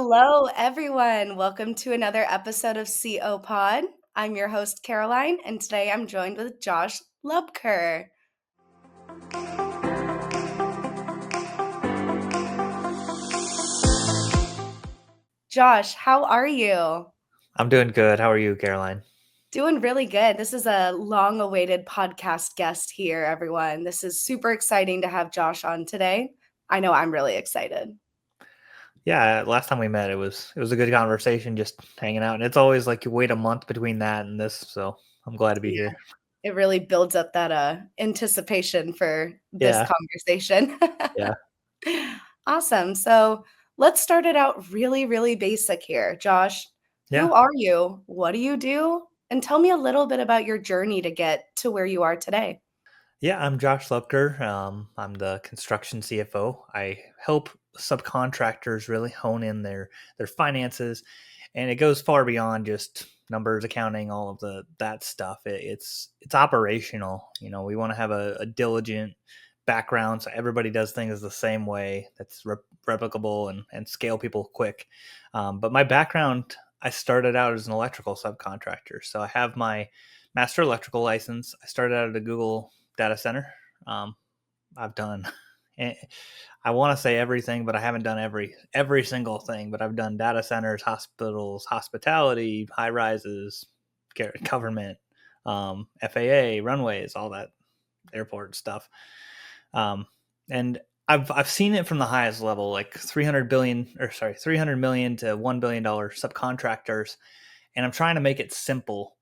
Hello, everyone. Welcome to another episode of CO Pod. I'm your host, Caroline, and today I'm joined with Josh Luebker. Josh, how are you? I'm doing good. How are you, Caroline? Doing really good. This is a long awaited podcast guest here, everyone. This is super exciting to have Josh on today. I know I'm really excited. Yeah, last time we met, it was a good conversation, just hanging out. And it's always like you wait a month between that and this, so I'm glad to be Yeah, here. it really builds up that anticipation for this Yeah, conversation. yeah, Awesome. So let's start it out really, really basic here. Josh, yeah, who are you? What do you do? And tell me a little bit about your journey to get to where you are today. yeah. I'm Josh Luebker. I'm the construction CFO. I help subcontractors really hone in their finances, and it goes far beyond just numbers, accounting, all of that stuff. It's operational. We want to have a diligent background so everybody does things the same way. That's replicable and scale people quick. But my background, I started out as an electrical subcontractor, so I have my master electrical license. I started out at a Google data center. Um, I've done I want to say everything, but I haven't done every single thing. But I've done data centers, hospitals, hospitality, high rises, government, FAA, runways, all that airport stuff. Um, and I've seen it from the highest level, like 300 million to $1 billion subcontractors, and I'm trying to make it simple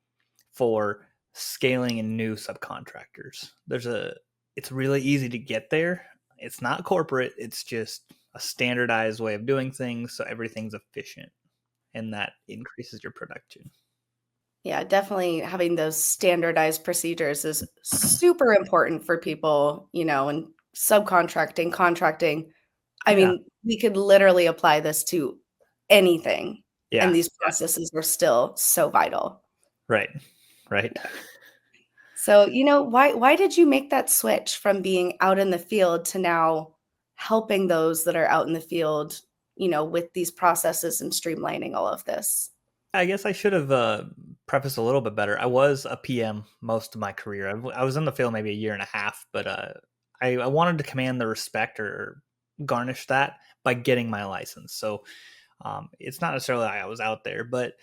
for scaling in new subcontractors. It's really easy to get there. It's not corporate, it's just a standardized way of doing things so everything's efficient and that increases your production. Yeah, definitely having those standardized procedures is super important for people, and subcontracting, contracting. I Yeah. mean, we could literally apply this to anything, and Yeah. these Yeah. processes are still so vital. Right. Right. So, why did you make that switch from being out in the field to now helping those that are out in the field, with these processes and streamlining all of this? I guess I should have prefaced a little bit better. I was a PM most of my career. I was in the field maybe a year and a half, but I wanted to command the respect or garnish that by getting my license. So it's not necessarily I was out there, but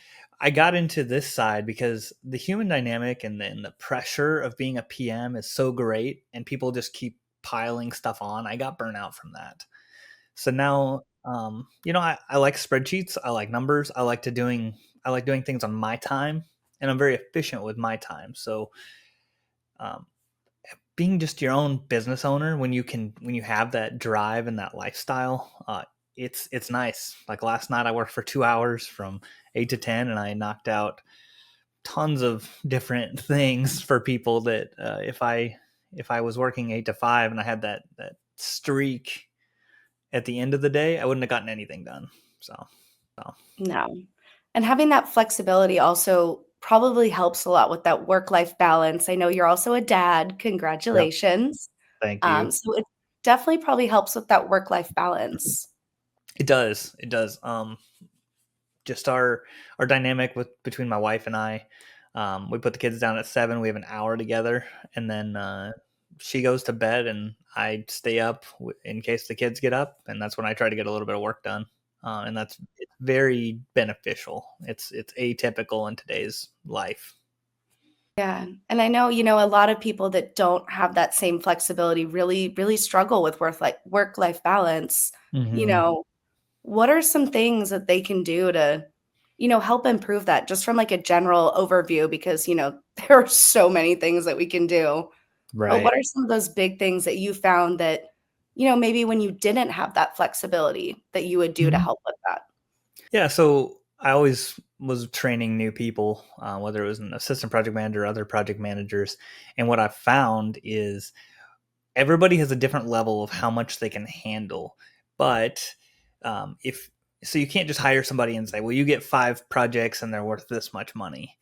I got into this side because the human dynamic and the pressure of being a PM is so great, and people just keep piling stuff on. I got burnt out from that. So now, I like spreadsheets. I like numbers. I like doing things on my time, and I'm very efficient with my time. So, um, being just your own business owner when you have that drive and that lifestyle, it's nice. Like last night, I worked for 2 hours from 8 to 10, and I knocked out tons of different things for people that if I was working 8 to 5 and I had that streak at the end of the day, I wouldn't have gotten anything done. So No. And having that flexibility also probably helps a lot with that work-life balance. I know you're also a dad. yep. Congratulations. Thank you. So it definitely probably helps with that work-life balance. It does. It does. Just our dynamic with between my wife and I. We put the kids down at 7. We have an hour together, and then she goes to bed, and I stay up in case the kids get up, and that's when I try to get a little bit of work done. And it's very beneficial. It's atypical in today's life. Yeah, and I know, a lot of people that don't have that same flexibility really, really struggle with work-life balance. You Hmm. know, what are some things that they can do to, help improve that just from like a general overview? Because, there are so many things that we can do. But Right. what are some of those big things that you found that, maybe when you didn't have that flexibility that you would do to Mhm. help with that? Yeah, so I always was training new people, whether it was an assistant project manager or other project managers. And what I found is everybody has a different level of how much they can handle. But if so, you can't just hire somebody and say, well, you get 5 projects and they're worth this much money.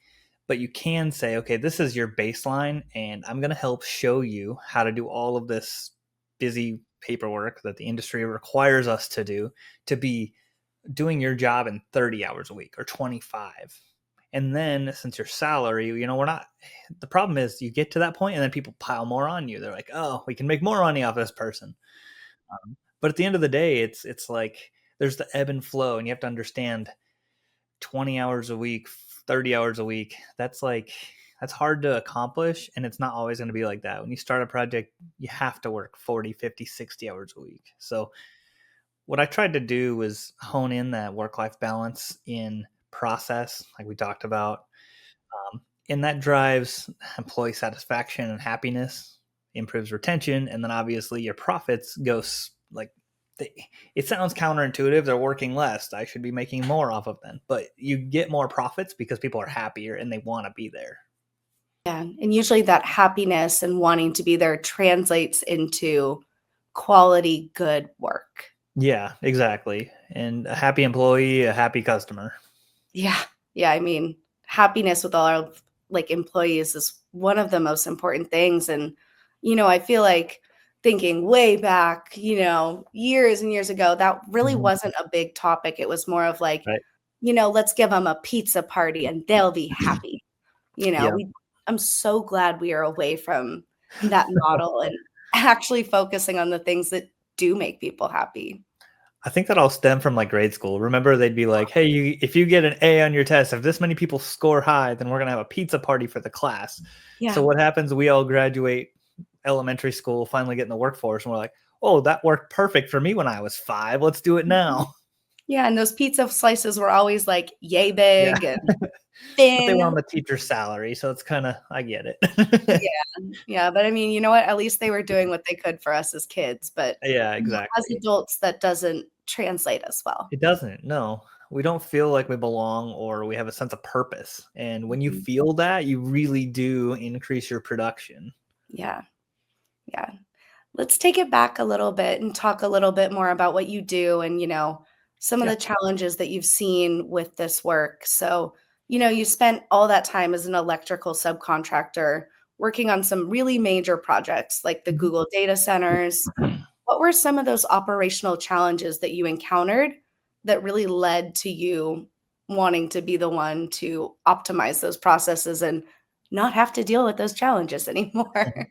But you can say, okay, this is your baseline, and I'm going to help show you how to do all of this busy paperwork that the industry requires us to do to be doing your job in 30 hours a week or 25. And then since your salary, we're not, the problem is you get to that point and then people pile more on you. They're like, oh, we can make more money off this person. But at the end of the day, it's like there's the ebb and flow, and you have to understand 20 hours a week, 30 hours a week. That's hard to accomplish, and it's not always going to be like that. When you start a project, you have to work 40, 50, 60 hours a week. So what I tried to do was hone in that work-life balance in process, like we talked about, and that drives employee satisfaction and happiness, improves retention, and then obviously your profits like they, it sounds counterintuitive. They're working less. I should be making more off of them, but you get more profits because people are happier and they want to be there. Yeah, and usually that happiness and wanting to be there translates into quality, good work. Yeah, exactly. And a happy employee, a happy customer. Yeah. Yeah, I mean, happiness with all our, like, employees is one of the most important things, and, I feel like thinking way back, years and years ago, that really Mhm. wasn't a big topic. It was more of like, Right. let's give them a pizza party and they'll be happy. Yeah. We I'm so glad we are away from that model and actually focusing on the things that do make people happy. I think that all stemmed from like grade school. Remember, they'd be like, "Hey, if you get an A on your test, if this many people score high, then we're gonna have a pizza party for the class." So Yeah. what happens? We all graduate elementary school, finally get in the workforce, and we're like, "Oh, that worked perfect for me when I was 5. Let's do it Mhm. now." Yeah, and those pizza slices were always, like, yay Yeah, big and but they were on thin. the teacher's salary, so it's kind of I get it. Yeah, yeah, but I mean, you know what? At least they were doing what they could for us as kids, but, Yeah, as exactly. adults, that doesn't translate as well. It doesn't. No, we don't feel like we belong or we have a sense of purpose. And when you Mhm. feel that, you really do increase your production. Yeah, yeah. Let's take it back a little bit and talk a little bit more about what you do and, some of Yeah. the challenges that you've seen with this work. So, you spent all that time as an electrical subcontractor working on some really major projects like the Mhm. Google data centers. What were some of those operational challenges that you encountered that really led to you wanting to be the one to optimize those processes and not have to deal with those challenges anymore?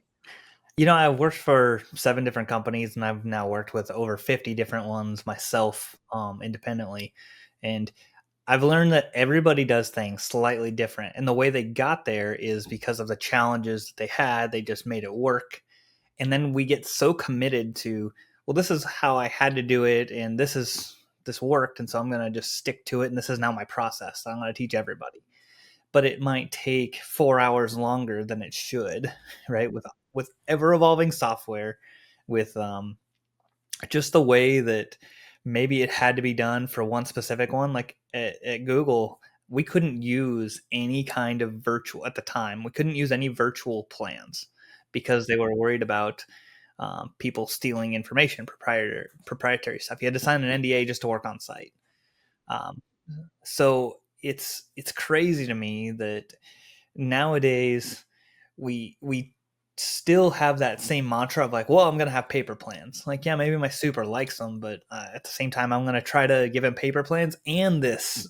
I've worked for 7 different companies and I've now worked with over 50 different ones myself, independently. And I've learned that everybody does things slightly different. And the way they got there is because of the challenges that they had. They just made it work. And then we get so committed to, well, this is how I had to do it. And this worked. And so I'm going to just stick to it. And this is now my process. I'm going to teach everybody, but it might take 4 hours longer than it should, right? With ever evolving software, with just the way that maybe it had to be done for one specific one. Like at Google, we couldn't use any kind of virtual at the time. We couldn't use any virtual plans because they were worried about people stealing information, proprietary stuff. You had to sign an NDA just to work on site. Um, so it's crazy to me that nowadays we still have that same mantra of like, well, I'm gonna have paper plans. Like, yeah, maybe my super likes them, but at the same time, I'm gonna try to give him paper plans and this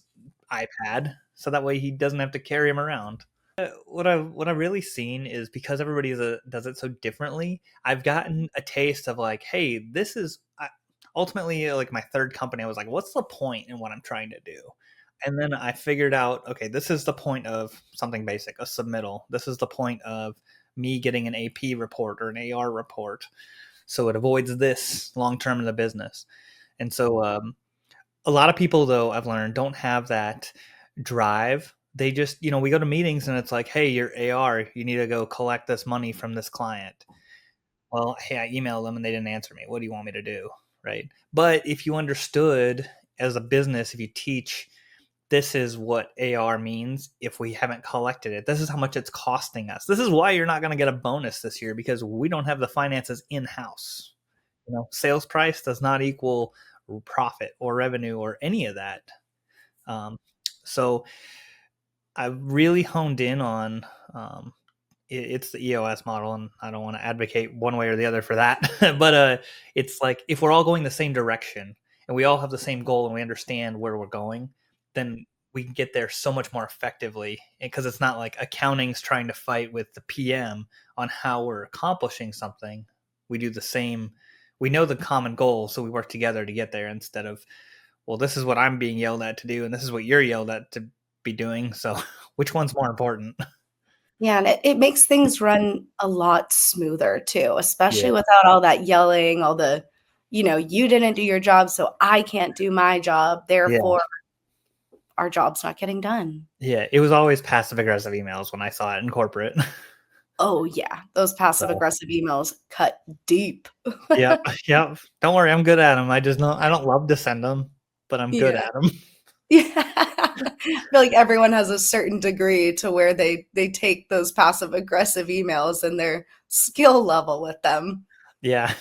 iPad, so that way he doesn't have to carry him around. What I've really seen is because everybody does it so differently. I've gotten a taste of like, hey, this is ultimately like my third company. I was like, what's the point in what I'm trying to do? And then I figured out, okay, this is the point of something basic, a submittal. This is the point of me getting an AP report or an AR report. So it avoids this long term in the business. And so a lot of people, though, I've learned don't have that drive. They just, we go to meetings and it's like, hey, your AR, you need to go collect this money from this client. Well, hey, I emailed them and they didn't answer me. What do you want me to do? Right. But if you understood as a business, if you teach, this is what AR means if we haven't collected it. This is how much it's costing us. This is why you're not going to get a bonus this year because we don't have the finances in house. Sales price does not equal profit or revenue or any of that. Um, so I've really honed in on it's the EOS model, and I don't want to advocate one way or the other for that, but it's like if we're all going the same direction and we all have the same goal and we understand where we're going, then we can get there so much more effectively, because it's not like accounting's trying to fight with the PM on how we're accomplishing something. We do the same. We know the common goal, so we work together to get there, instead of, well, this is what I'm being yelled at to do and this is what you're yelled at to be doing, so which one's more important? Yeah, and it makes things run a lot smoother too, Yeah. especially without all that yelling, all the, "You didn't do your job, so I can't do my job, Yeah. therefore our job's not getting done." Yeah, it was always passive aggressive emails when I saw it in corporate. Oh, yeah, those passive So, aggressive emails cut deep. yep, yep. Don't worry, I'm good at them. I don't love to send them, but I'm good Yeah. at them. Yeah. I feel like everyone has a certain degree to where they take those passive aggressive emails and their skill level with them. Yeah.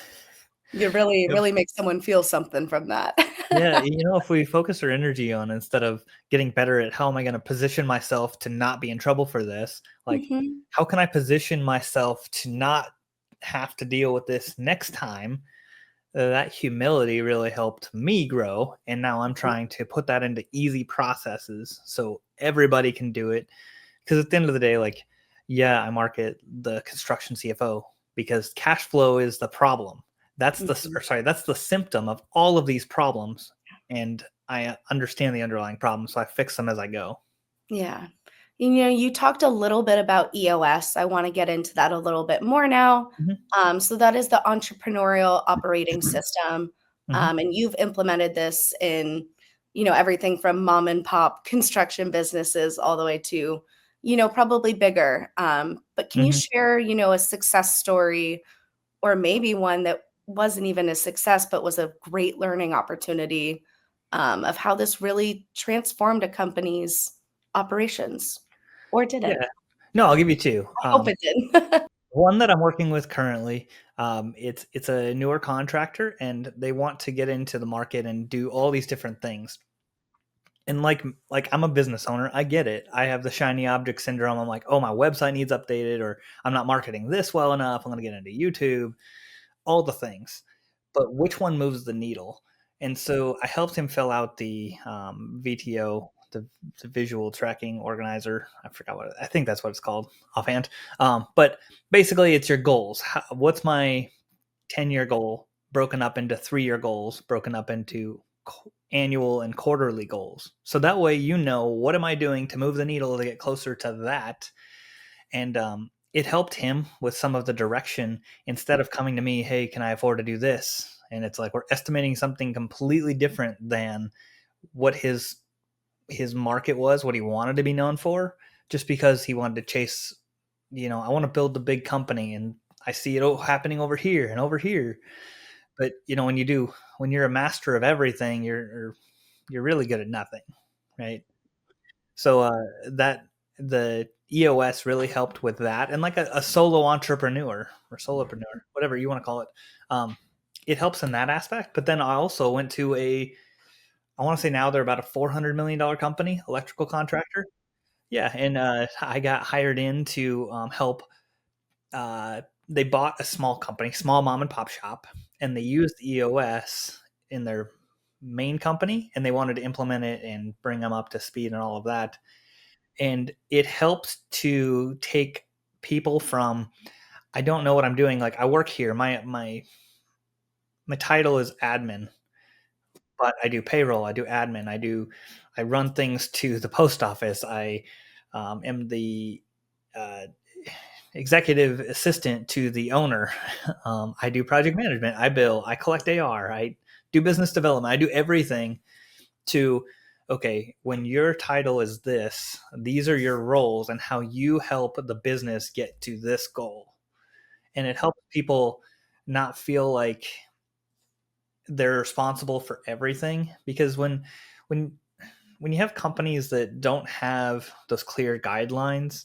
You really, Yep. really make someone feel something from that. Yeah, if we focus our energy on, instead of getting better at how am I gonna position myself to not be in trouble for this, like, Mhm. how can I position myself to not have to deal with this next time? That humility really helped me grow, and now I'm trying to put that into easy processes so everybody can do it. Because at the end of the day, like, yeah, I market the construction CFO because cash flow is the problem. Mhm. That's the symptom of all of these problems, and I understand the underlying problem, so I fix them as I go. Yeah. You talked a little bit about EOS. I want to get into that a little bit more now. Mhm. So that is the entrepreneurial operating system, Mhm. and you've implemented this in, everything from mom and pop construction businesses all the way to, probably bigger. But can you Mhm. share, a success story, or maybe one that wasn't even a success, but was a great learning opportunity, of how this really transformed a company's operations, or didn't? Yeah. No, I'll give you 2. I hope it did. One that I'm working with currently, it's a newer contractor, and they want to get into the market and do all these different things. And like I'm a business owner, I get it. I have the shiny object syndrome. I'm like, oh, my website needs updated, or I'm not marketing this well enough. I'm going to get into YouTube, all the things. But which one moves the needle? And so I helped him fill out the VTO, the visual tracking organizer. I forgot I think that's what it's called offhand. But basically, it's your goals. What's my 10-year goal broken up into 3-year goals, broken up into annual and quarterly goals. So that way, what am I doing to move the needle to get closer to that? And it helped him with some of the direction, instead of coming to me, hey, can I afford to do this? And it's like we're estimating something completely different than what his market was, what he wanted to be known for, just because he wanted to chase, I want to build the big company, and I see it all happening over here and over here. But when you're a master of everything, you're really good at nothing, right? So that the EOS really helped with that, and like a solo entrepreneur or solopreneur, whatever you want to call it, um, it helps in that aspect. But then I also went to I want to say now they're about a $400 million company, electrical contractor. Yeah, and I got hired in to help. They bought a small company, small mom and pop shop, and they used EOS in their main company, and they wanted to implement it and bring them up to speed and all of that. And it helps to take people from, I don't know what I'm doing. Like, I work here. My title is admin, but I do payroll. I do admin. I run things to the post office. I am the uh, executive assistant to the owner. I do project management. I bill. I collect AR. I do business development. I do everything to, okay, when your title is this, these are your roles and how you help the business get to this goal. And it helps people not feel like they're responsible for everything, because when when you have companies that don't have those clear guidelines,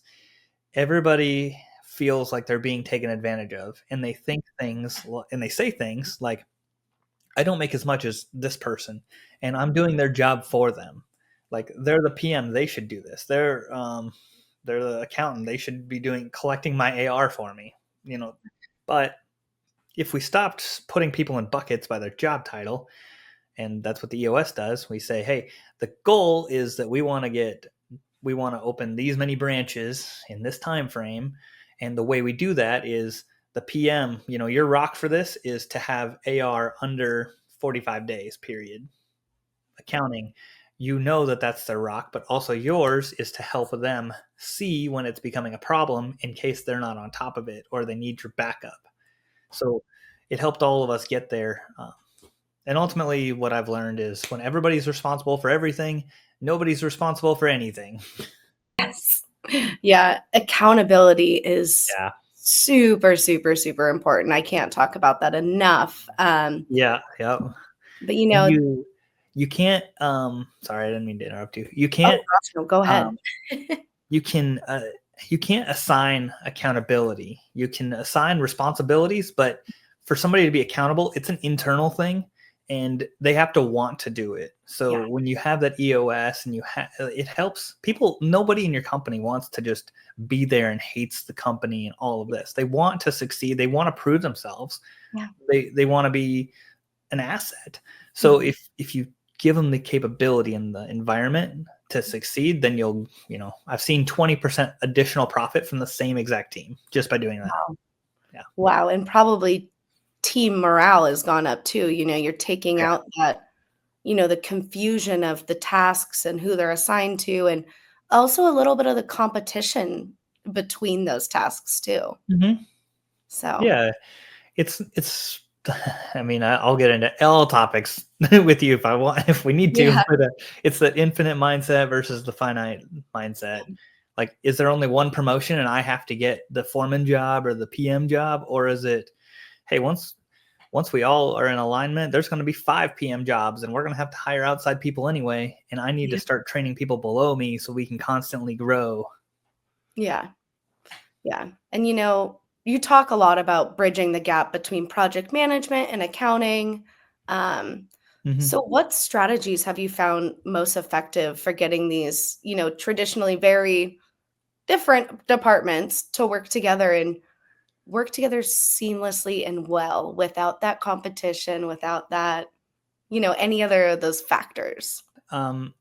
everybody feels like they're being taken advantage of, and they think things and they say things like, I don't make as much as this person, and I'm doing their job for them. Like, they're the PM, they should do this. They're the accountant, they should be doing collecting my AR for me. You know, but if we stopped putting people in buckets by their job title And that's what the EOS does. We say, hey, the goal is that we want to open these many branches in this time frame, and the way we do that is the PM, your rock for this is to have AR under 45 days period. Accounting, that that's their rock, but also yours is to help them see when it's becoming a problem in case they're not on top of it or they need your backup. So it helped all of us get there. And ultimately, what I've learned is when everybody's responsible for everything, nobody's responsible for anything. Yes. Yeah, accountability is Yeah. super, super, super important. I can't talk about that enough. Yeah. Yeah. But And you can't, sorry, I didn't mean to interrupt you. You oh can't, gosh, no, go um, ahead. you can, you can't assign accountability. You can assign responsibilities, but for somebody to be accountable, it's an internal thing and they have to want to do it. So Yeah, when you have that EOS and it helps people, nobody in your company wants to just be there and hates the company and all of this. They want to succeed. They want to prove themselves. yeah. They want to be an asset. So Mhm. if you give them the capability and the environment to succeed, then I've seen 20% additional profit from the same exact team just by doing that. Wow. Yeah. Wow, and probably team morale has gone up too, you're taking Yeah. out that, the confusion of the tasks and who they're assigned to, and also a little bit of the competition between those tasks too. Hmm. So, Yeah. It's, I mean, I'll get into all topics with you if I want, if we need to, yeah, but it's the infinite mindset versus the finite mindset. Like, is there only one promotion and I have to get the foreman job or the PM job? Or is it, hey, once we all are in alignment, there's going to be 5 PM jobs and we're going to have to hire outside people anyway. And I need to yeah, start training people below me so we can constantly grow. yeah, yeah, and, you talk a lot about bridging the gap between project management and accounting. Um, Hmm. so what strategies have you found most effective for getting these, traditionally very different departments to work together seamlessly and well without that competition, without that, any other of those factors? Um,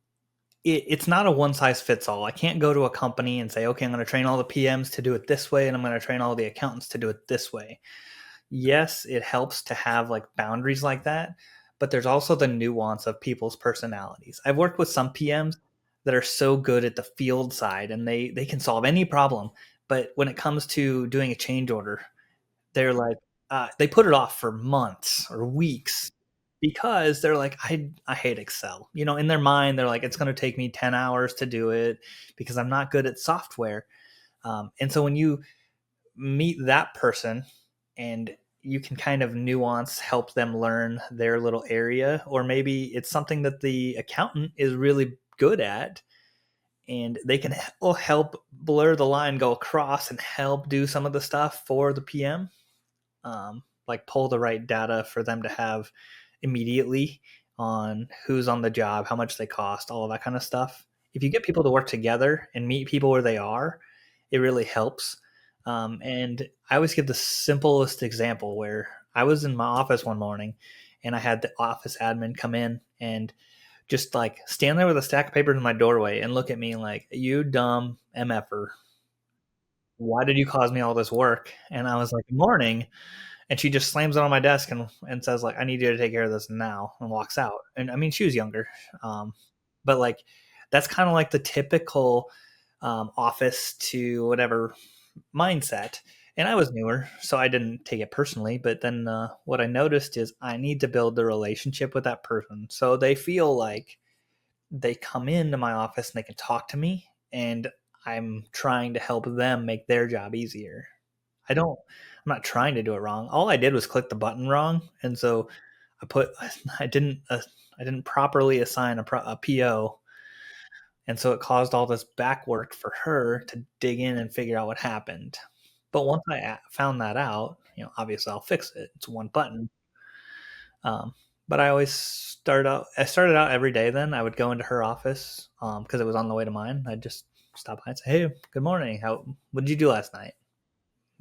it's not a one size fits all. I can't go to a company and say, okay, I'm going to train all the PMs to do it this way, and I'm going to train all the accountants to do it this way. Yes, it helps to have like boundaries like that, but there's also the nuance of people's personalities. I've worked with some PMs that are so good at the field side and they can solve any problem, but when it comes to doing a change order, they're like they put it off for months or weeks because they're like, I hate Excel. In their mind, they're like, it's going to take me 10 hours to do it because I'm not good at software. And so when you meet that person and you can kind of nuance help them learn their little area, or maybe it's something that the accountant is really good at and they can help blur the line, go across and help do some of the stuff for the PM, like pull the right data for them to have immediately on who's on the job, how much they cost, all of that kind of stuff. If you get people to work together and meet people where they are, it really helps. And I always give the simplest example where I was in my office one morning and I had the office admin come in and just like stand there with a stack of papers in my doorway and look at me like, you dumb MFer. Why did you cause me all this work? And I was like, morning. And she just slams it on my desk and says like, I need you to take care of this now, and walks out. And I mean, she was younger. Um, but like, that's kind of like the typical office to whatever mindset. And I was newer, so I didn't take it personally. But then what I noticed is I need to build the relationship with that person. So they feel like they come into my office and they can talk to me, and I'm trying to help them make their job easier. I'm not trying to do it wrong. All I did was click the button wrong, and so I put I didn't uh, I didn't properly assign a PO, and so it caused all this back work for her to dig in and figure out what happened. But once found that out, obviously I'll fix it. It's one button. But I started out every day. Then I would go into her office because it was on the way to mine. I'd just stop by and say, "Hey, good morning. What did you do last night?"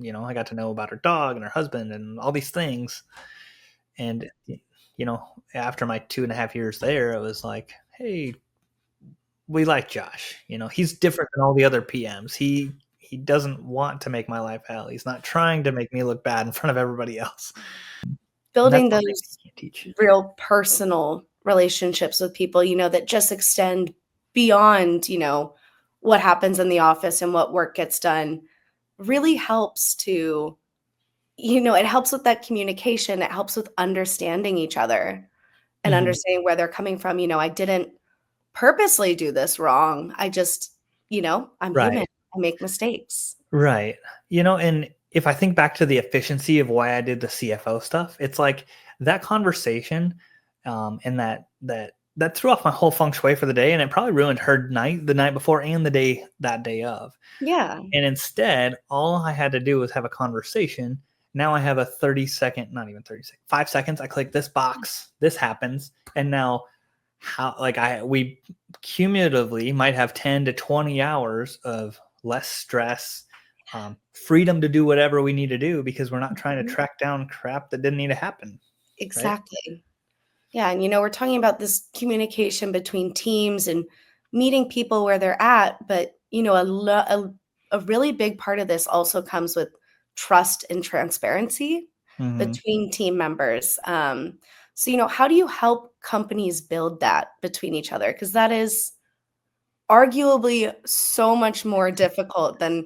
I got to know about her dog and her husband and all these things. And after my 2.5 years there, it was like, hey, we like Josh. He's different than all the other PMs. He doesn't want to make my life hell. He's not trying to make me look bad in front of everybody else. And that's Building something you those can't teach. real personal relationships with people, that just extend beyond, what happens in the office and what work gets done really helps to, it helps with that communication. It helps with understanding each other and Mhm. understanding where they're coming from. I didn't purposely do this wrong. I just, I'm human. Right. I make mistakes. Right. And if I think back to the efficiency of why I did the CFO stuff, it's like that conversation, and that threw off my whole feng shui for the day, and it probably ruined her night the night before and that day of. Yeah, And instead, all I had to do was have a conversation. Now I have a 30-second, not even 30 seconds, 5 seconds. I click this box, this happens, and now we cumulatively might have 10 to 20 hours of less stress, freedom to do whatever we need to do because we're not trying to mhm, track down crap that didn't need to happen, right? exactly. Yeah, and we're talking about this communication between teams and meeting people where they're at, but a really big part of this also comes with trust and transparency Hmm. between team members. So how do you help companies build that between each other? Because that is arguably so much more difficult than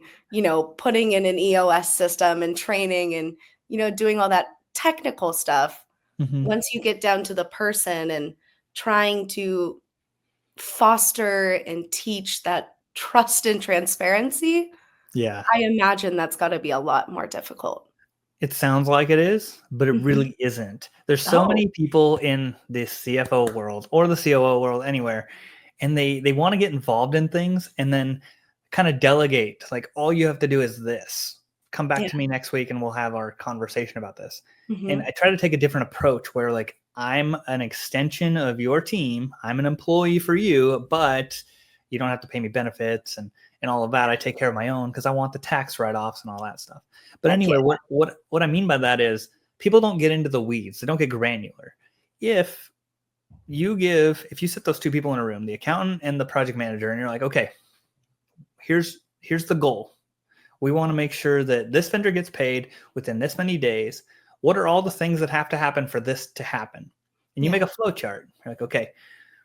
putting in an EOS system and training and doing all that technical stuff. Hmm. Once you get down to the person and trying to foster and teach that trust and transparency, Yeah. I imagine that's gotta be a lot more difficult. It sounds like it is, but it Mhm. really isn't. There's so Oh, many people in the CFO world or the COO world anywhere, and they want to get involved in things and then kind of delegate. Like all you have to do is this. Come back yeah. to me next week and we'll have our conversation about this. And Mhm. I try to take a different approach where like I'm an extension of your team. I'm an employee for you, but you don't have to pay me benefits and all of that. I take care of my own because I want the tax write-offs and all that stuff. But Heck yeah. anyway, what I mean by that is people don't get into the weeds. They don't get granular. If if you set those two people in a room, the accountant and the project manager, and you're like, okay, here's the goal. We want to make sure that this vendor gets paid within this many days. What are all the things that have to happen for this to happen? And you make Yeah. a flow chart. You're like, okay,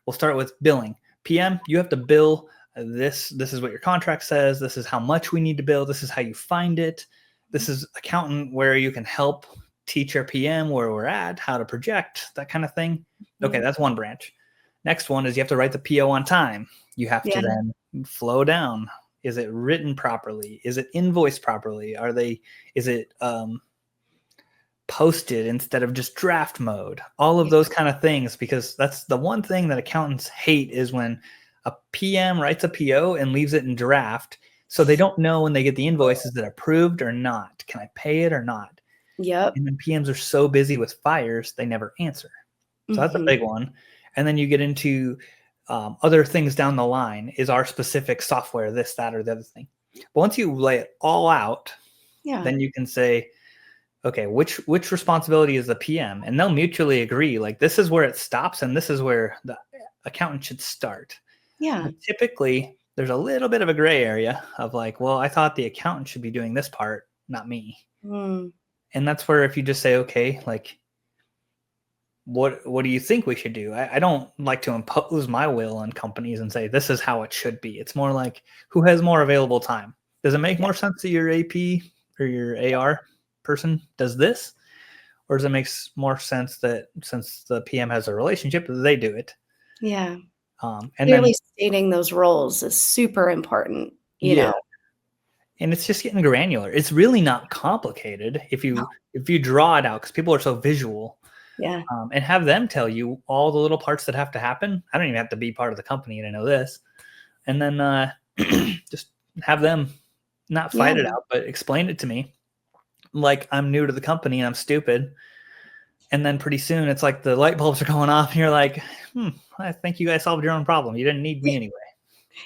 we'll start with billing. PM, you have to bill this. This is what your contract says. This is how much we need to bill. This is how you find it. This is accountant where you can help teach our PM where we're at, how to project, that kind of thing. Okay, Mhm. that's one branch. Next one is you have to write the PO on time. You have to Yeah. then flow down. Is it written properly? Is it invoiced properly? Is it posted instead of just draft mode? All of Yeah. those kind of things, because that's the one thing that accountants hate is when a PM writes a PO and leaves it in draft. So they don't know when they get the invoices that approved or not. Can I pay it or not? Yep. And then PMs are so busy with fires, they never answer. So that's a Mhm. big one. And then you get into other things down the line. Is our specific software this, that, or the other thing? But once you lay it all out, Yeah. then you can say, okay, which responsibility is the PM? And they'll mutually agree, like this is where it stops and this is where the accountant should start. Yeah. But typically, there's a little bit of a gray area of like, well, I thought the accountant should be doing this part, not me. Mm. And that's where if you just say, okay, like what do you think we should do? I don't like to impose my will on companies and say this is how it should be. It's more like who has more available time. Does it make Yeah. more sense that your AP or your AR person does this? Or does it make more sense that since the PM has a relationship, they do it? Yeah. And then, Clearly stating those roles is super important, you yeah, know? and it's just getting granular. It's really not complicated No. if you draw it out because people are so visual. Yeah. And have them tell you all the little parts that have to happen. I don't even have to be part of the company to know this. And then just have them not Yeah. fight it out, but explain it to me like I'm new to the company and I'm stupid. And then pretty soon it's like the light bulbs are going off and you're like, I think you guys solved your own problem. You didn't need me anyway.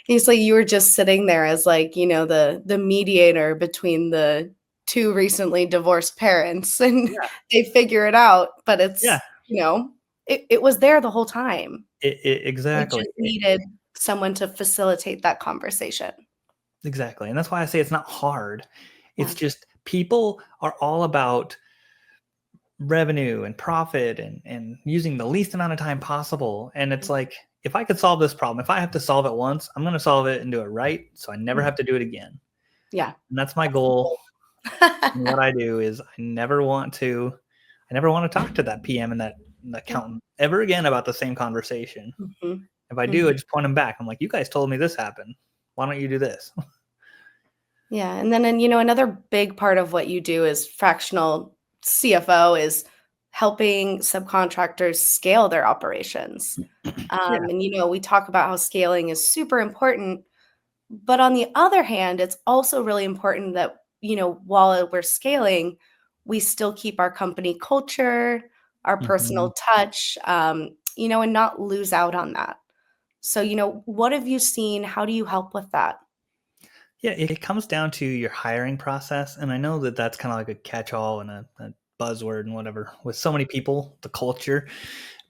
It's like you were just sitting there as like, the mediator between the 2 recently divorced parents, and Yeah. they figure it out, but Yeah. it's, it was there the whole time. They Exactly. just needed someone to facilitate that conversation. Exactly. And that's why I say it's not hard. It's Yeah. just people are all about revenue and profit and using the least amount of time possible. And it's like, if I could solve this problem, if I have to solve it once, I'm going to solve it and do it right. So I never have to do it again. Yeah. And that's my That's the goal. goal. And what I do is I never want to talk to that PM and that Yeah. accountant ever again about the same conversation. Mhm. If I do, I Mhm. just point them back. I'm like, you guys told me this happened. Why don't you do this? Yeah, and then another big part of what you do as fractional CFO is helping subcontractors scale their operations. Yeah. And we talk about how scaling is super important, but on the other hand, it's also really important that, while we're scaling, we still keep our company culture, our Mhm. personal touch, and not lose out on that. So, what have you seen? How do you help with that? Yeah, it comes down to your hiring process, and I know that that's kind of like a catch-all and a buzzword and whatever with so many people, the culture.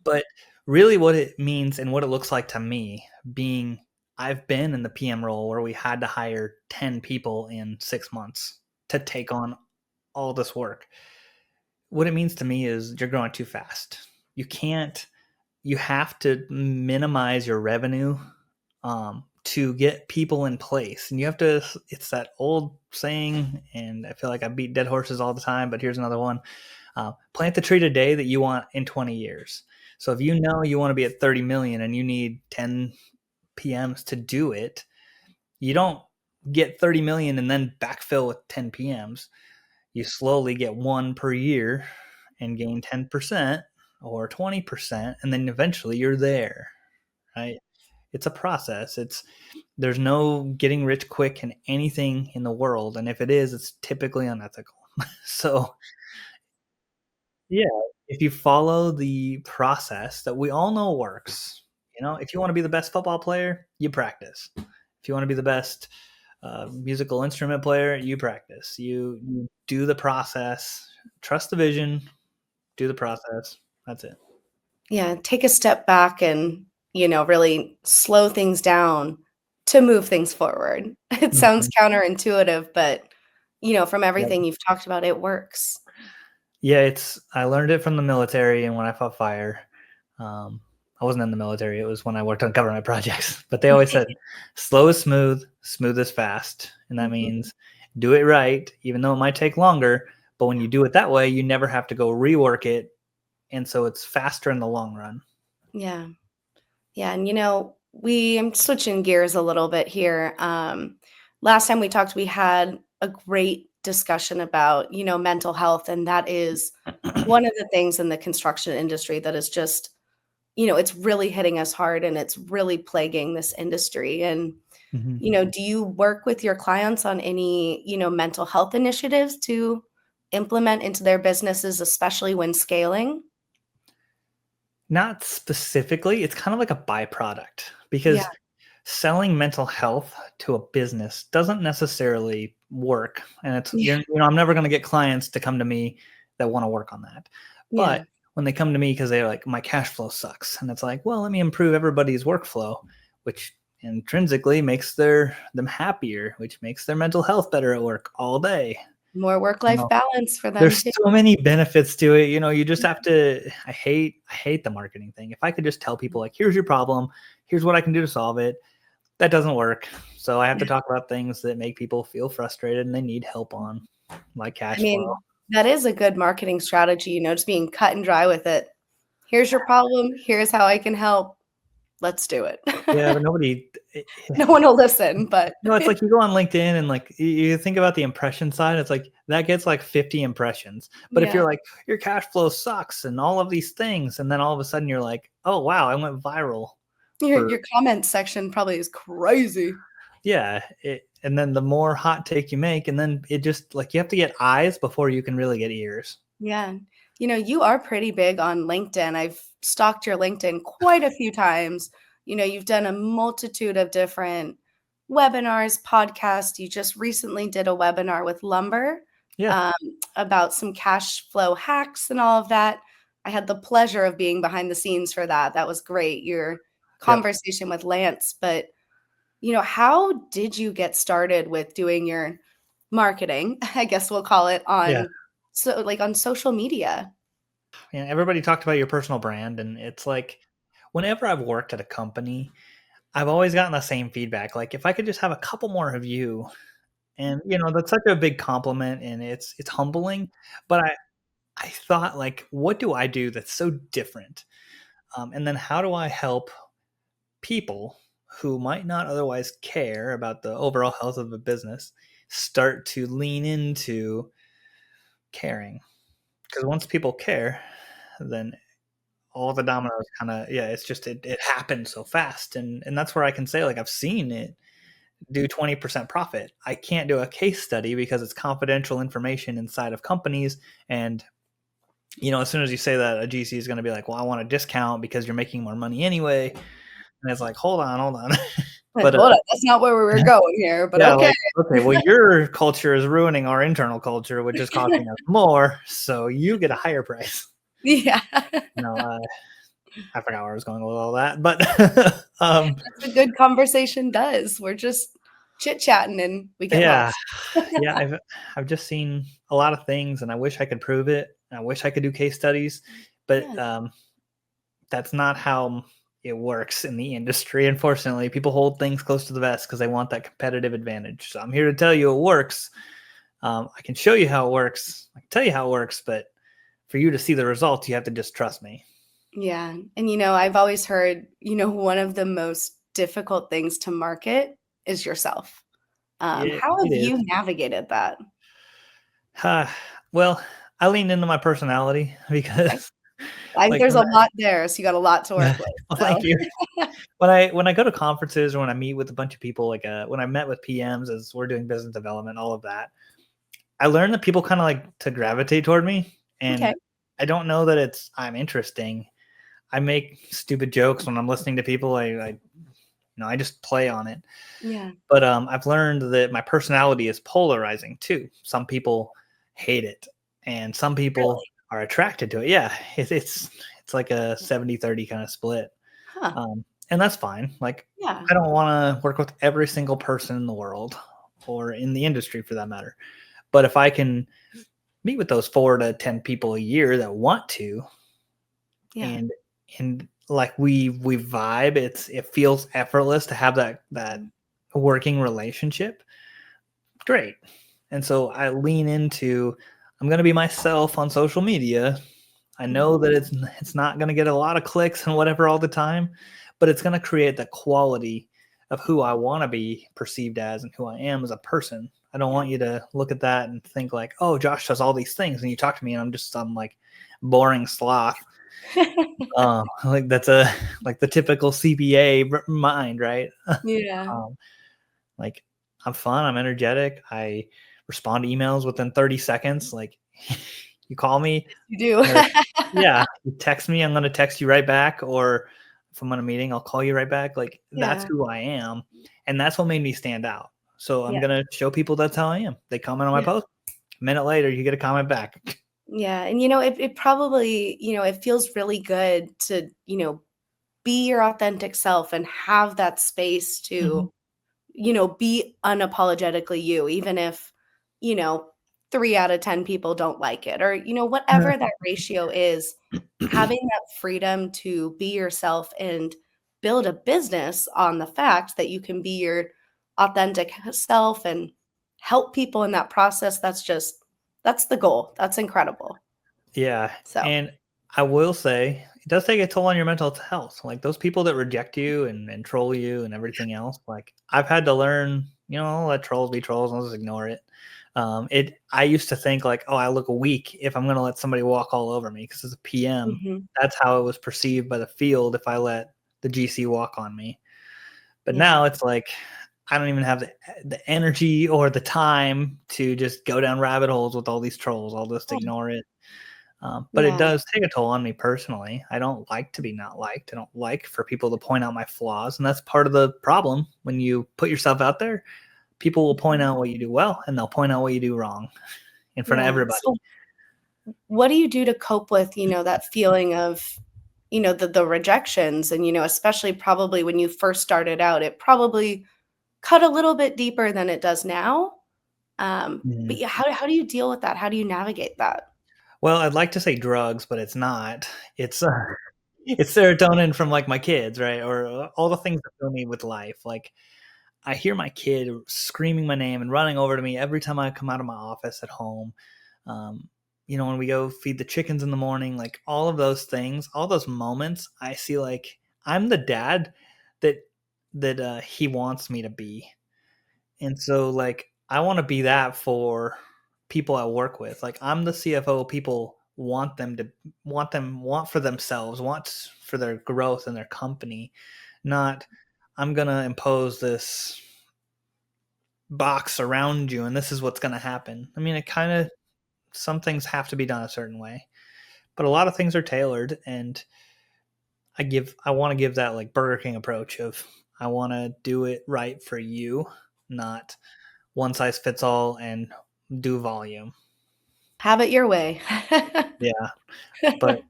But really, what it means and what it looks like to me, being I've been in the PM role where we had to hire 10 people in 6 months to take on all this work. What it means to me is you're growing too fast. You can't. You have to minimize your revenue to get people in place. And you have to, it's that old saying, and I feel like I beat dead horses all the time, but here's another one. Plant the tree today that you want in 20 years. So if you know you want to be at 30 million and you need 10 PMs to do it, you don't get 30 million and then backfill with 10 PMs. You slowly get one per year and gain 10% or 20%, and then eventually you're there, right? It's a process. There's no getting rich quick in anything in the world, and if it is, it's typically unethical. So, yeah, if you follow the process that we all know works, if you want to be the best football player, you practice. If you want to be the best musical instrument player, you practice. You do the process, trust the vision, do the process. That's it. Yeah, take a step back and, really slow things down to move things forward. It sounds Mhm. counterintuitive, but, from Yep. everything you've talked about, it works. Yeah, I learned it from the military and when I fought fire. Um, I wasn't in the military. It was when I worked on government projects. But they always said, slow is smooth, smooth is fast. And that Mhm. means do it right, even though it might take longer. But when you do it that way, you never have to go rework it. And so it's faster in the long run. Yeah. Yeah, and I'm switching gears a little bit here. Last time we talked, we had a great discussion about, mental health, and that is one of the things in the construction industry that is just, it's really hitting us hard and it's really plaguing this industry. And, Mhm. do you work with your clients on any, mental health initiatives to implement into their businesses, especially when scaling? Not specifically. It's kind of like a byproduct Yeah. because selling mental health to a business doesn't necessarily work. And I'm never going to get clients to come to me that want to work on that. But Yeah. when they come to me because they're like, my cash flow sucks, and it's like, well, let me improve everybody's workflow, which intrinsically makes them happier, which makes their mental health better at work all day. More You work-life know, balance for them there's too. so many benefits to it. You just have to. I hate the marketing thing. If I could just tell people like, here's your problem, here's what I can do to solve it, that doesn't work. So I have to talk about things that make people feel frustrated and they need help on, like I cash flow. mean, that is a good marketing strategy, just being cut and dry with it. "Here's your problem, here's how I can help. Let's do it." Yeah, but nobody. No one will listen, but No, it's like you go on LinkedIn and like you think about the impression side. It's like that gets like 50 impressions. But if yeah, you're like your cash flow sucks and all of these things, and then all of a sudden you're like, oh wow, I went viral your for comment section probably is crazy. yeah. And then the more hot take you make, and then it just like you have to get eyes before you can really get ears. Yeah. You are pretty big on LinkedIn. I've stalked your LinkedIn quite a few times. You've done a multitude of different webinars, podcasts. You just recently did a webinar with Lumber Yeah. um, about some cash flow hacks and all of that. I had the pleasure of being behind the scenes for that. That was great, your Yep. conversation with Lance. But, how did you get started with doing your marketing, I guess we'll call it, Yeah. on social media? Yeah. Everybody talked about your personal brand, and it's like whenever I've worked at a company, I've always gotten the same feedback. Like if I could just have a couple more of you, and that's such a big compliment, and it's humbling. But I thought, like, what do I do that's so different? And then how do I help people who might not otherwise care about the overall health of a business start to lean into caring? Because once people care, then all the dominoes kind of, yeah, it's just it happens so fast, and that's where I can say, like, I've seen it do 20% profit. I can't do a case study because it's confidential information inside of companies. And as soon as you say that, a GC is going to be like, well, I want a discount because you're making more money anyway. And it's like, hold on. Like, But hold on, that's not where we were going here, but yeah, okay. like, okay, well, your culture is ruining our internal culture, which is costing us more. So you get a higher price. Yeah. No, I forgot where I was going with all that, but That's a good conversation does. We're just chit-chatting and we get yeah, lost. yeah, I've just seen a lot of things, and I wish I could prove it. I wish I could do case studies, but Yeah, that's not how it works in the industry. Unfortunately, people hold things close to the vest because they want that competitive advantage. So I'm here to tell you it works. I can show you how it works. I can tell you how it works, but for you to see the results, you have to just trust me. yeah, and, I've always heard, one of the most difficult things to market is yourself. How It have is. you navigated that? Uh, well, I leaned into my personality Okay. because, like, There's a lot there, so you got a lot to yeah, work with, well, so thank you. When I go to conferences or when I meet with a bunch of people, like when I met with PMs as we're doing business development, all of that, I learned that people kind of like to gravitate toward me, okay. and I don't know that I'm interesting. I make stupid jokes when I'm listening to people. I just play on it. Yeah. But I've learned that my personality is polarizing too. Some people hate it, and some people Really? are attracted to it. Yeah, it's like a 70-30 kind of split. Huh. And that's fine. Like, Yeah. I don't want to work with every single person in the world or in the industry for that matter. But if I can meet with those 4 to 10 people a year that want to, Yeah. and like we vibe, it feels effortless to have that working relationship. Great. And so I lean into, I'm going to be myself on social media. I know Mhm. that it's not going to get a lot of clicks and whatever all the time, but it's going to create the quality of who I want to be perceived as and who I am as a person. I don't Yeah. want you to look at that and think like, oh, Josh does all these things, and you talk to me and I'm just some like boring sloth. Like that's a like the typical CPA mind, right? Yeah. um, like, I'm fun, I'm energetic, I respond to emails within 30 seconds. Like, you call me, You do. or yeah, you text me, I'm gonna text you right back, or if I'm on a meeting, I'll call you right back. Like, that's Yeah. who I am, and that's what made me stand out. So I'm Yeah. gonna show people that's how I am. They comment on my Yeah. post, a minute later, you get a comment back. Yeah, and, it probably, it feels really good to, be your authentic self and have that space Mhm. to, be unapologetically you, even if, you know, 3 out of 10 people don't like it, or, whatever that ratio is, having that freedom to be yourself and build a business on the fact that you can be your authentic self and help people in that process, that's the goal. That's incredible. Yeah, So, and I will say it does take a toll on your mental health. Like those people that reject you and troll you and everything else. Like I've had to learn, let trolls be trolls. I'll just ignore it. I used to think like, oh, I look weak if I'm going to let somebody walk all over me because as a PM, mhm, that's how it was perceived by the field if I let the GC walk on me. But yeah, now it's like I don't even have the energy or the time to just go down rabbit holes with all these trolls. I'll just yeah, ignore it. But it yeah, does take a toll on me personally. I don't like to be not liked. I don't like for people to point out my flaws. And that's part of the problem. When you put yourself out there, people will point mhm, out what you do well and they'll point out what you do wrong in front of yeah. So everybody. what do you do to cope with, that feeling of, the rejections? And, especially probably when you first started out, it probably cut a little bit deeper than it does now. But Mhm. yeah, how do you deal with that? How do you navigate that? Well, I'd like to say drugs, but it's not. It's it's serotonin from like my kids, right? Or all the things that fill me with life. Like I hear my kid screaming my name and running over to me every time I come out of my office at home. Um, when we go feed the chickens in the morning, like all of those things, all those moments, I see like I'm the dad that he wants me to be. And so like I want to be that for people I work with. Like I'm the CFO people want for themselves, want for their growth and their company, not I'm going to impose this box around you and this is what's going to happen. I mean, it kind of some things have to be done a certain way, but a lot of things are tailored and I want to give that like Burger King approach of I want to do it right for you, not one size fits all and do volume. Have it your way. Yeah, but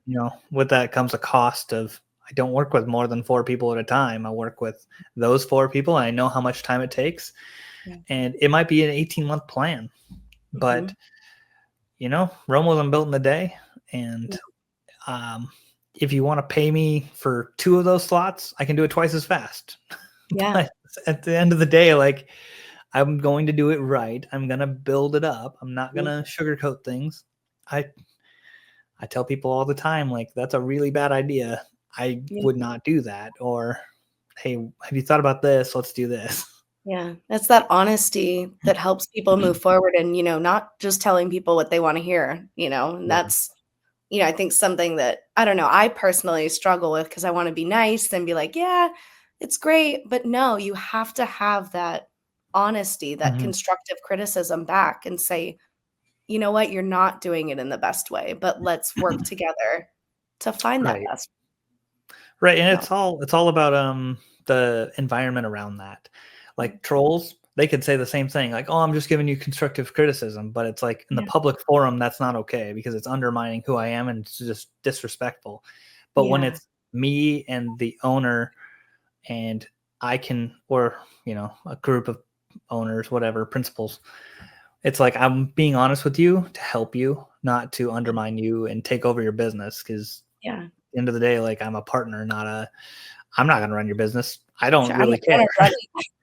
with that comes a cost of I don't work with more than 4 people at a time. I work with those 4 people and I know how much time it takes Yeah. and it might be an 18-month plan, but Mhm. Rome wasn't built in a day. And Yeah. if you want to pay me for 2 of those slots, I can do it twice as fast. Yeah. But at the end of the day, like I'm going to do it right. I'm going to build it up. I'm not going Mhm. to sugarcoat things. I I tell people all the time, like, that's a really bad idea. I Yeah. would not do that. Or, hey, have you thought about this? Let's do this. Yeah. That's that honesty that helps people move forward and, not just telling people what they wanna hear, and Yeah. that's, I think something that, I don't know, I personally struggle with because I wanna be nice and be like, "Yeah, it's great," but no, you have to have that honesty, that Mhm. constructive criticism back and say, "You know what? You're not doing it in the best way, but let's work together to find that Right. best." Right. And So, it's all about the environment around that. yeah. Like trolls, they could say the same thing, like, oh, I'm just giving you constructive criticism. But it's like in the Yeah. public forum, that's not okay because it's undermining who I am and it's just disrespectful. But when Yeah. it's me and the owner and I can, or a group of owners, whatever, principals. It's like I'm being honest with you to help you, not to undermine you and take over your business. Because Yeah. at the end of the day, like I'm a partner, not a. I'm not going to run your business. I don't Sure, I'm really the care. owner That's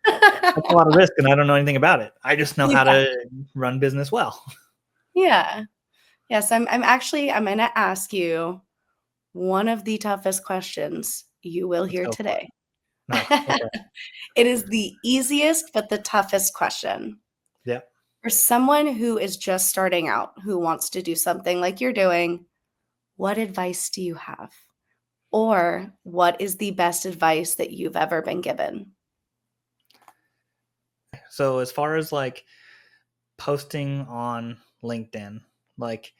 running. a lot of risk, and I don't know anything about it. I just know how Yeah. to run business well. Yeah. Yes, I'm gonna ask you one of the toughest questions you will Let's hear go for it. today. No, okay, It is the easiest, but the toughest question. yeah. For someone who is just starting out, who wants to do something like you're doing, what advice do you have? Or what is the best advice that you've ever been given? So as far as like posting on LinkedIn, like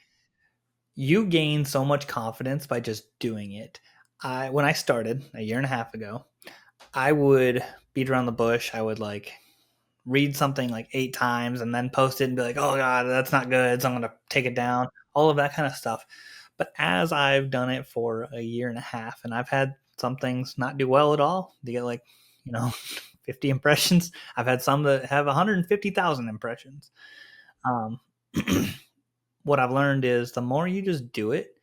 you gain so much confidence by just doing it. When I started a year and a half ago, I would beat around the bush. I would like read something like 8 times and then post it and be like, "Oh God, that's not good. So I'm gonna take it down." All of that kind of stuff. But as I've done it for a year and a half, and I've had some things not do well at all, to get like you know 50 impressions. I've had some that have 150,000 impressions. Um, what I've learned is the more you just do it,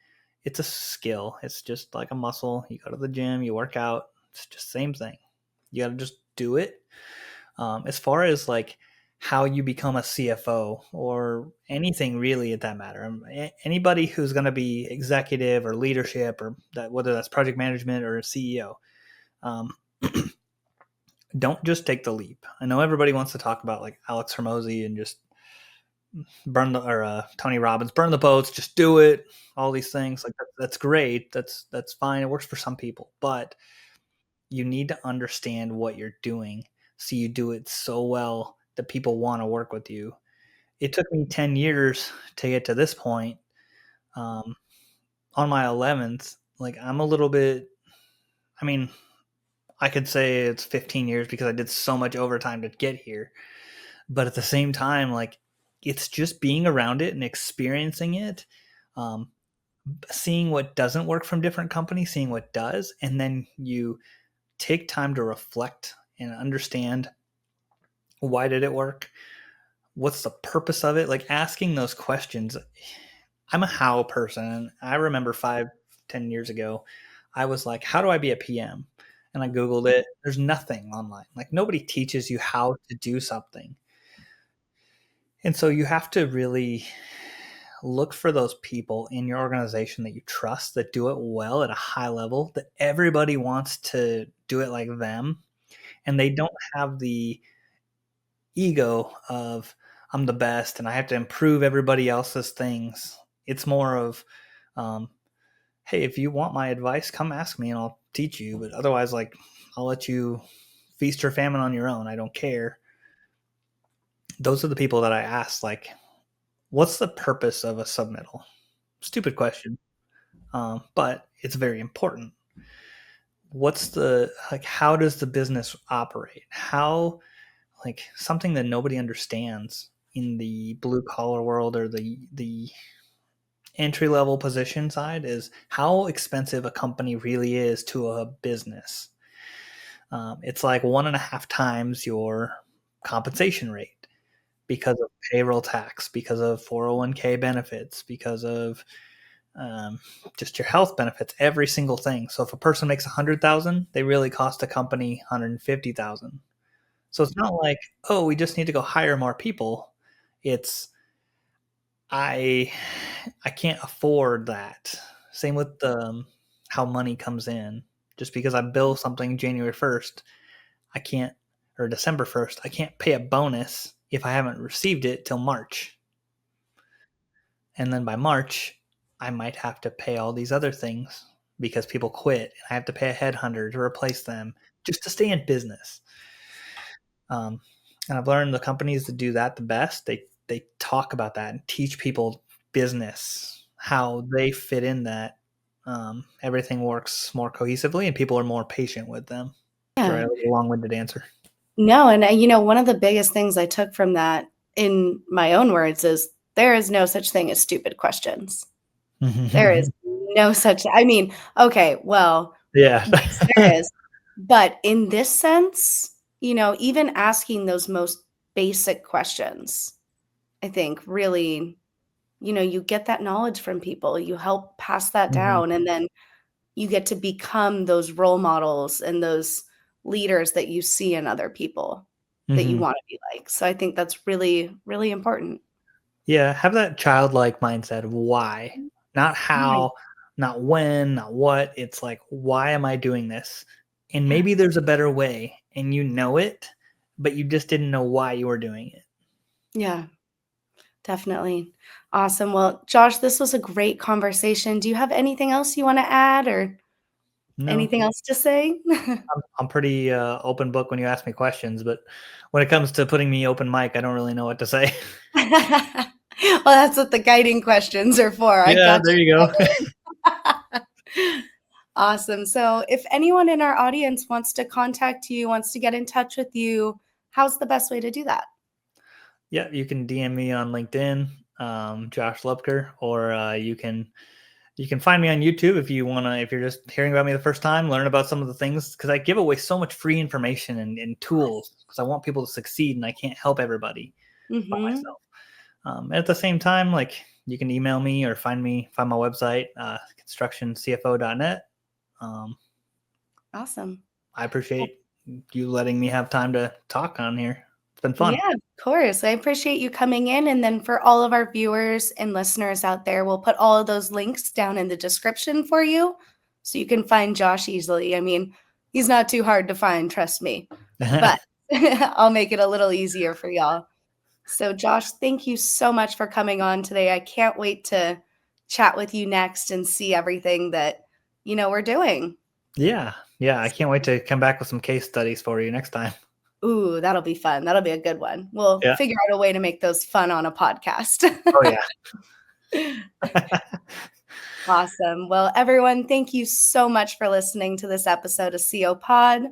it's a skill. It's just like a muscle. You go to the gym, you work out. It's just same thing. You got to just do it. As far as like how you become a CFO or anything really at that matter, anybody who's going to be executive or leadership or that whether that's project management or a CEO, um, don't just take the leap. I know everybody wants to talk about like Alex Hermosi and just burn the or Tony Robbins, burn the boats, just do it. All these things like that's great. That's fine. It works for some people, but you need to understand what you're doing so you do it so well that people want to work with you. It took me 10 years to get to this point. Um, on my 11th, like I'm a little bit. I mean, I could say it's 15 years because I did so much overtime to get here. But at the same time, like it's just being around it and experiencing it. um, seeing what doesn't work from different companies, seeing what does, and then you take time to reflect and understand, why did it work? What's the purpose of it? Like, asking those questions. I'm a how person. And I remember 5, 10 years ago, I was like, how do I be a PM? And I Googled it. There's nothing online. Like, nobody teaches you how to do something. And so you have to really look for those people in your organization that you trust, that do it well at a high level, that everybody wants to do it like them. And they don't have the ego of, I'm the best and I have to improve everybody else's things. It's more of, um, hey, if you want my advice, come ask me and I'll teach you. But otherwise, like, I'll let you feast or famine on your own. I don't care. Those are the people that I ask, like, what's the purpose of a submittal? Stupid question, but it's very important. What's the, like, how does the business operate? How, like, something that nobody understands in the blue collar world, or the entry level position side, is how expensive a company really is to a business. It's like 1.5 times your compensation rate, because of payroll tax, because of 401k benefits, because of just your health benefits, every single thing. So if a person makes 100,000, they really cost a company 150,000. So it's not like, oh, we just need to go hire more people. It's, I I can't afford that. Same with how money comes in. Just because I bill something January 1st, I can't, or December 1st, I can't pay a bonus if I haven't received it till March. And then by March, I might have to pay all these other things because people quit, and I have to pay a headhunter to replace them just to stay in business. Um, and I've learned the companies that do that the best, they talk about that and teach people business, how they fit in that. Everything works more cohesively and people are more patient with them. Sorry, Yeah. that was a long-winded answer. No, and, one of the biggest things I took from that, in my own words, is there is no such thing as stupid questions. There is no such, okay, well, Yeah. yes, there is. But in this sense, even asking those most basic questions, I think really, you get that knowledge from people, you help pass that Mhm. down, and then you get to become those role models and those leaders that you see in other people that you Mhm. wanna be like. So I think that's really, really important. Yeah, have that childlike mindset of why, not Right. how, not when, not what. It's like, why am I doing this? And Yeah. maybe there's a better way and you know it, but you just didn't know why you were doing it. Yeah, definitely. Awesome. Well, Josh, this was a great conversation. Do you have anything else you wanna add, or No, anything else to say? I'm pretty open book when you ask me questions, but when it comes to putting me open mic, I don't really know what to say. Well, that's what the guiding questions are for. I Yeah, got there you go. you. Awesome. So if anyone in our audience wants to contact you, wants to get in touch with you, how's the best way to do that? Yeah, you can DM me on LinkedIn, Josh Luebker, or you can find me on YouTube if you wanna. If you're just hearing about me the first time, learn about some of the things, because I give away so much free information and tools, because I want people to succeed, and I can't help everybody by Mhm. myself. At the same time, like, you can email me or find my website, constructioncfo.net. Um, Awesome. I appreciate you letting me have time to talk on here. It's been fun. Yeah, of course. I appreciate you coming in. And then for all of our viewers and listeners out there, we'll put all of those links down in the description for you so you can find Josh easily. He's not too hard to find, trust me, but I'll make it a little easier for y'all. So, Josh, thank you so much for coming on today. I can't wait to chat with you next and see everything that, we're doing. Yeah, yeah. I can't wait to come back with some case studies for you next time. Ooh, that'll be fun. That'll be a good one. We'll Yeah. figure out a way to make those fun on a podcast. Oh yeah. Awesome. Well, everyone, thank you so much for listening to this episode of CO Pod.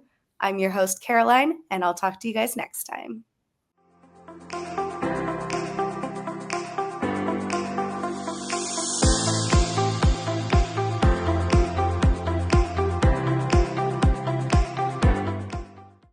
I'm your host, Caroline, and I'll talk to you guys next time.